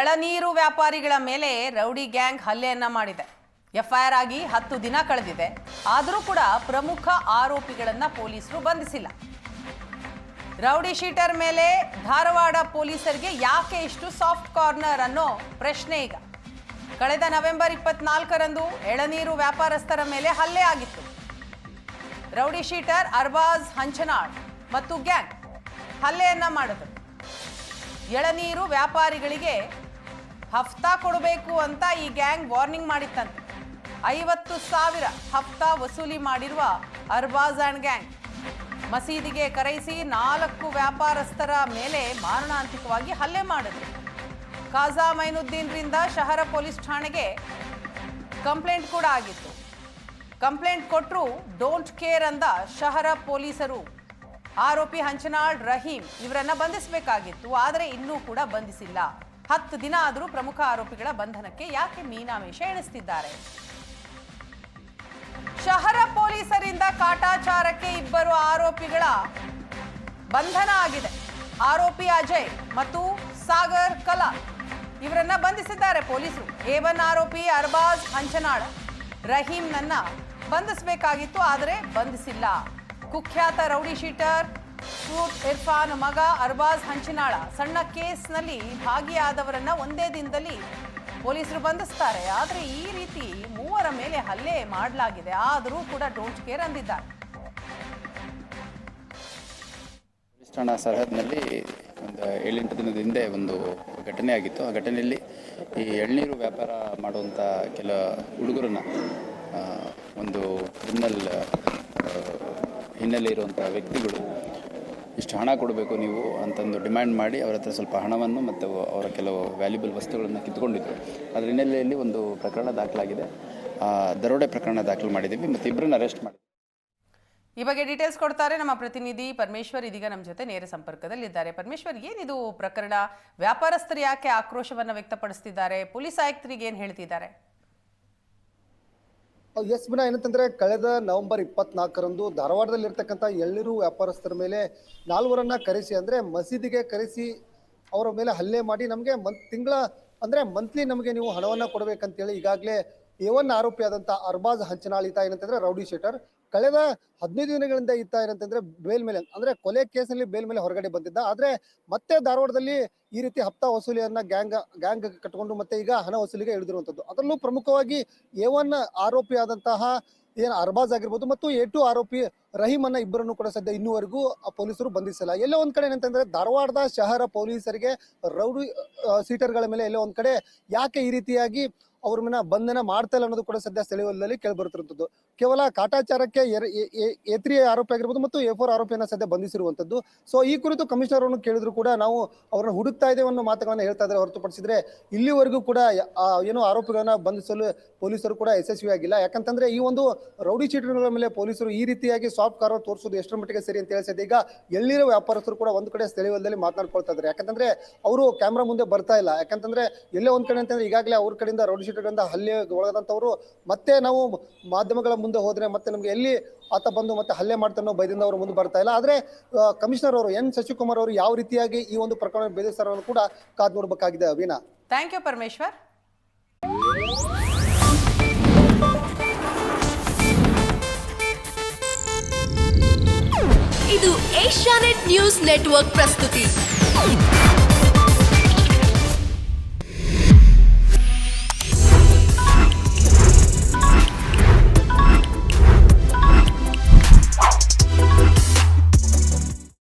ಎಳನೀರು ವ್ಯಾಪಾರಿಗಳ ಮೇಲೆ ರೌಡಿ ಗ್ಯಾಂಗ್ ಹಲ್ಲೆಯನ್ನ ಮಾಡಿದೆ. ಎಫ್ಐಆರ್ ಆಗಿ 10 ದಿನ ಕಳೆದಿದೆ. ಆದರೂ ಕೂಡ ಪ್ರಮುಖ ಆರೋಪಿಗಳನ್ನ ಪೊಲೀಸರು ಬಂಧಿಸಿಲ್ಲ. ರೌಡಿ ಶೀಟರ್ ಮೇಲೆ ಧಾರವಾಡ ಪೊಲೀಸರಿಗೆ ಯಾಕೆ ಇಷ್ಟು ಸಾಫ್ಟ್ ಕಾರ್ನರ್ ಅನ್ನೋ ಪ್ರಶ್ನೆ ಈಗ. ಕಳೆದ ನವೆಂಬರ್ 24ರಂದು ಎಳನೀರು ವ್ಯಾಪಾರಸ್ಥರ ಮೇಲೆ ಹಲ್ಲೆ ಆಗಿತ್ತು. ರೌಡಿ ಶೀಟರ್ ಅರ್ಬಾಜ್ ಹಂಚನಾಳ್ ಮತ್ತು ಗ್ಯಾಂಗ್ ಹಲ್ಲೆಯನ್ನ ಮಾಡಿದರು. ಎಳನೀರು ವ್ಯಾಪಾರಿಗಳಿಗೆ ಹಫ್ತಾ ಕೊಡಬೇಕು ಅಂತ ಈ ಗ್ಯಾಂಗ್ ವಾರ್ನಿಂಗ್ ಮಾಡಿತ್ತಂತೆ. 50,000 ಹಫ್ತಾ ವಸೂಲಿ ಮಾಡಿರುವ ಅರ್ಬಾಜ್ ಅಂಡ್ ಗ್ಯಾಂಗ್ ಮಸೀದಿಗೆ ಕರೆಯಿಸಿ 4 ವ್ಯಾಪಾರಸ್ಥರ ಮೇಲೆ ಮಾರಣಾಂತಿಕವಾಗಿ ಹಲ್ಲೆ ಮಾಡಿದ್ರು. ಖಾಜಾ ಮೈನುದ್ದೀನ್ರಿಂದ ಶಹರ ಪೊಲೀಸ್ ಠಾಣೆಗೆ ಕಂಪ್ಲೇಂಟ್ ಕೂಡ ಆಗಿತ್ತು. ಕಂಪ್ಲೇಂಟ್ ಕೊಟ್ಟರು ಡೋಂಟ್ ಕೇರ್ ಅಂದ ಶಹರ ಪೊಲೀಸರು. ಆರೋಪಿ ಹಂಚನಾಳ್ ರಹೀಂ ಇವರನ್ನ ಬಂಧಿಸಬೇಕಾಗಿತ್ತು, ಆದರೆ ಇನ್ನೂ ಕೂಡ ಬಂಧಿಸಿಲ್ಲ. 10 ದಿನ ಆದರೂ ಪ್ರಮುಖ ಆರೋಪಿಗಳ ಬಂಧನಕ್ಕೆ ಯಾಕೆ ಮೀನಾಮೇಷ ಎಣಿಸ್ತಿದ್ದಾರೆ? ಶಹರ ಪೊಲೀಸರಿಂದ ಕಾಟಾಚಾರಕ್ಕೆ 2 ಆರೋಪಿಗಳ ಬಂಧನ ಆಗಿದೆ. ಆರೋಪಿ ಅಜಯ್ ಮತ್ತು ಸಾಗರ್ ಕಲಾ ಇವರನ್ನ ಬಂಧಿಸಿದ್ದಾರೆ ಪೊಲೀಸರು. A1 ಆರೋಪಿ ಅರ್ಬಾಜ್ ಹಂಚನಾಳ್ ರಹೀಂನನ್ನ ಬಂಧಿಸಬೇಕಾಗಿತ್ತು, ಆದರೆ ಬಂಧಿಸಿಲ್ಲ. ಕುಖ್ಯಾತ ರೌಡಿ ಶೀಟರ್ ಸೂಟ್ ಇರ್ಫಾನ್ ಮಗ ಅರ್ಬಾಜ್ ಹಂಚನಾಳ ಸಣ್ಣ ಕೇಸ್ನಲ್ಲಿ ಭಾಗಿಯಾದವರನ್ನ ಒಂದೇ ದಿನದಲ್ಲಿ ಪೊಲೀಸರು ಬಂಧಿಸ್ತಾರೆ. ಆದರೆ ಈ ರೀತಿ 3 ಮೇಲೆ ಹಲ್ಲೆ ಮಾಡಲಾಗಿದೆ, ಆದರೂ ಕೂಡ ಡೋಂಟ್ ಕೇರ್ ಅಂದಿದ್ದಾರೆ. ಪೊಲೀಸ್ ಠಾಣಾ ಸರಹದ್ನಲ್ಲಿ ಒಂದು 7-8 ದಿನದ ಹಿಂದೆ ಒಂದು ಘಟನೆ ಆಗಿತ್ತು. ಆ ಘಟನೆಯಲ್ಲಿ ಈ ಎಳ್ನೀರು ವ್ಯಾಪಾರ ಮಾಡುವಂಥ ಕೆಲ ಹುಡುಗರನ್ನ ಒಂದು ಕ್ರಿಮಿನಲ್ ಹಿನ್ನೆಲೆ ಇರುವಂಥ ವ್ಯಕ್ತಿಗಳು ಇಷ್ಟು ಹಣ ಕೊಡಬೇಕು ನೀವು ಅಂತಂದು ಡಿಮ್ಯಾಂಡ್ ಮಾಡಿ ಅವರ ಹತ್ರ ಸ್ವಲ್ಪ ಹಣವನ್ನು ಮತ್ತು ಅವರ ಕೆಲವು ವ್ಯಾಲ್ಯೂಬಲ್ ವಸ್ತುಗಳನ್ನು ಕಿತ್ಕೊಂಡಿದ್ದರು. ಅದರ ಹಿನ್ನೆಲೆಯಲ್ಲಿ ಒಂದು ಪ್ರಕರಣ ದಾಖಲಾಗಿದೆ. ದರೋಡೆ ಪ್ರಕರಣ ದಾಖಲು ಮಾಡಿದ್ದೀವಿ ಮತ್ತು 2 ಅರೆಸ್ಟ್ ಮಾಡಿದ್ದೀವಿ. ಈ ಬಗ್ಗೆ ಡೀಟೇಲ್ಸ್ ಕೊಡ್ತಾರೆ ನಮ್ಮ ಪ್ರತಿನಿಧಿ ಪರಮೇಶ್ವರ್. ಇದೀಗ ನಮ್ಮ ಜೊತೆ ನೇರ ಸಂಪರ್ಕದಲ್ಲಿದ್ದಾರೆ. ಪರಮೇಶ್ವರ್, ಏನಿದು ಪ್ರಕರಣ? ವ್ಯಾಪಾರಸ್ಥರು ಯಾಕೆ ಆಕ್ರೋಶವನ್ನು ವ್ಯಕ್ತಪಡಿಸ್ತಿದ್ದಾರೆ? ಪೊಲೀಸ್ ಆಯುಕ್ತರಿಗೆ ಏನು ಹೇಳ್ತಿದ್ದಾರೆ? ಎಸ್ ಬಿನ, ಏನಂತಂದ್ರೆ ಕಳೆದ ನವೆಂಬರ್ 24ರಂದು ಧಾರವಾಡದಲ್ಲಿರ್ತಕ್ಕಂಥ ಎಳ್ನೀರು ವ್ಯಾಪಾರಸ್ಥರ ಮೇಲೆ 4ರನ್ನ ಕರೆಸಿ, ಅಂದ್ರೆ ಮಸೀದಿಗೆ ಕರೆಸಿ ಅವರ ಮೇಲೆ ಹಲ್ಲೆ ಮಾಡಿ ನಮಗೆ ಮಂತ್ಲಿ ನಮಗೆ ನೀವು ಹಣವನ್ನ ಕೊಡಬೇಕಂತೇಳಿ ಈಗಾಗಲೇ A1 ಆರೋಪಿ ಆದಂತ ಅರ್ಬಾಜ್ ಹಂಚನಾಳ್ ಈತ ಏನಂತಂದ್ರೆ ರೌಡಿ ಶೀಟರ್ ಕಳೆದ 15 ದಿನಗಳಿಂದ ಈತ ಏನಂತಂದ್ರೆ ಬೇಲ್ ಮೇಲೆ, ಅಂದ್ರೆ ಕೊಲೆ ಕೇಸ್ನಲ್ಲಿ ಬೇಲ್ ಮೇಲೆ ಹೊರಗಡೆ ಬಂದಿದ್ದ. ಆದ್ರೆ ಮತ್ತೆ ಧಾರವಾಡದಲ್ಲಿ ಈ ರೀತಿ ಹಪ್ತಾ ವಸೂಲಿಯನ್ನ ಗ್ಯಾಂಗ್ ಕಟ್ಕೊಂಡು ಮತ್ತೆ ಈಗ ಹಣ ವಸೂಲಿಗೆ ಇಳಿದಿರುವಂತದ್ದು. ಅದರಲ್ಲೂ ಪ್ರಮುಖವಾಗಿ A1 ಆರೋಪಿ ಆದಂತಹ ಅರ್ಬಾಜ್ ಆಗಿರ್ಬೋದು ಮತ್ತು A2 ಆರೋಪಿ ರಹೀಮನ್ನ 2ರನ್ನು ಕೂಡ ಸದ್ಯ ಇನ್ನೂವರೆಗೂ ಪೊಲೀಸರು ಬಂಧಿಸಿಲ್ಲ. ಎಲ್ಲೋ ಒಂದ್ ಕಡೆ ಏನಂತಂದ್ರೆ ಧಾರವಾಡದ ಶಹರ ಪೊಲೀಸರಿಗೆ ರೌಡಿ ಸೀಟರ್ಗಳ ಮೇಲೆ ಎಲ್ಲೋ ಒಂದ್ ಕಡೆ ಯಾಕೆ ಈ ರೀತಿಯಾಗಿ ಅವ್ರ ಮೇಲೆ ಬಂಧನ ಮಾಡ್ತಾ ಇಲ್ಲ ಅನ್ನೋದು ಕೂಡ ಸದ್ಯ ಸ್ಥಳೀಯದಲ್ಲಿ ಕೇಳಿ ಬರುತ್ತಿರುವಂತದ್ದು. ಕೇವಲ ಕಾಟಾಚಾರಕ್ಕೆ A3 ಆರೋಪಿ ಆಗಿರ್ಬೋದು ಮತ್ತು A4 ಆರೋಪಿಯನ್ನ ಸದ್ಯ ಬಂಧಿಸಿರುವಂತದ್ದು. ಸೊ ಈ ಕುರಿತು ಕಮಿಷನರ್ ಅವರನ್ನು ಕೇಳಿದ್ರು ಕೂಡ ನಾವು ಅವ್ರನ್ನ ಹುಡುಕ್ತಾ ಇದ್ದೇವೆ ಅನ್ನೋ ಮಾತುಗಳನ್ನ ಹೇಳ್ತಾ ಇದ್ದಾರೆ. ಹೊರತುಪಡಿಸಿದ್ರೆ ಇಲ್ಲಿವರೆಗೂ ಕೂಡ ಏನು ಆರೋಪಿಗಳನ್ನ ಬಂಧಿಸಲು ಪೊಲೀಸರು ಕೂಡ ಯಶಸ್ವಿಯಾಗಿಲ್ಲ. ಯಾಕಂತಂದ್ರೆ ಈ ಒಂದು ರೌಡಿ ಚೀಟರ್ಗಳ ಮೇಲೆ ಪೊಲೀಸರು ಈ ರೀತಿಯಾಗಿ ಸಾಫ್ಟ್ ಕಾರ್ನರ್ ತೋರಿಸೋದು ಎಷ್ಟರ ಮಟ್ಟಿಗೆ ಸರಿ ಅಂತ ಹೇಳಿ ಸದ್ಯ ಈಗ ಎಳ್ನೀರು ವ್ಯಾಪಾರಸ್ಥರು ಕೂಡ ಒಂದ್ ಕಡೆ ಸ್ಥಳೀಯದಲ್ಲಿ ಮಾತನಾಡ್ಕೊಳ್ತಾ ಇದ್ದಾರೆ. ಯಾಕಂತಂದ್ರೆ ಅವರು ಕ್ಯಾಮ್ರಾ ಮುಂದೆ ಬರ್ತಾ ಇಲ್ಲ. ಯಾಕಂತಂದ್ರೆ ಎಲ್ಲೇ ಒಂದ್ ಕಡೆ ಅಂತಂದ್ರೆ ಈಗಾಗಲೇ ಅವ್ರ ಕಡೆಯಿಂದ ರೌಡಿ ಹಲ್ಲೆ ಒಳಗಾದಂತವ್ರು ಮತ್ತೆ ನಾವು ಮಾಧ್ಯಮಗಳ ಮುಂದೆ ಹೋದ್ರೆ ಮತ್ತೆ ನಮ್ಗೆ ಎಲ್ಲಿ ಆತ ಬಂದು ಮತ್ತೆ ಹಲ್ಲೆ ಮಾಡ್ತಾನೋ ಭಯದಿಂದ ಅವರು ಮುಂದೆ ಬರ್ತಾ ಇಲ್ಲ. ಆದ್ರೆ ಕಮಿಷನರ್ ಅವರು N ಶಶಿಕುಮಾರ್ ಅವರು ಯಾವ ರೀತಿಯಾಗಿ ಈ ಒಂದು ಪ್ರಕರಣ ಬೇಧಿಸ್ತಾರ ಕೂಡ ಕಾದ್ ನೋಡ್ಬೇಕಾಗಿದೆ. Veena, thank you Parameshwar. ಇದು ಏಷ್ಯಾನೆಟ್ ನ್ಯೂಸ್ ನೆಟ್ವರ್ಕ್ ಪ್ರಸ್ತುತಿ.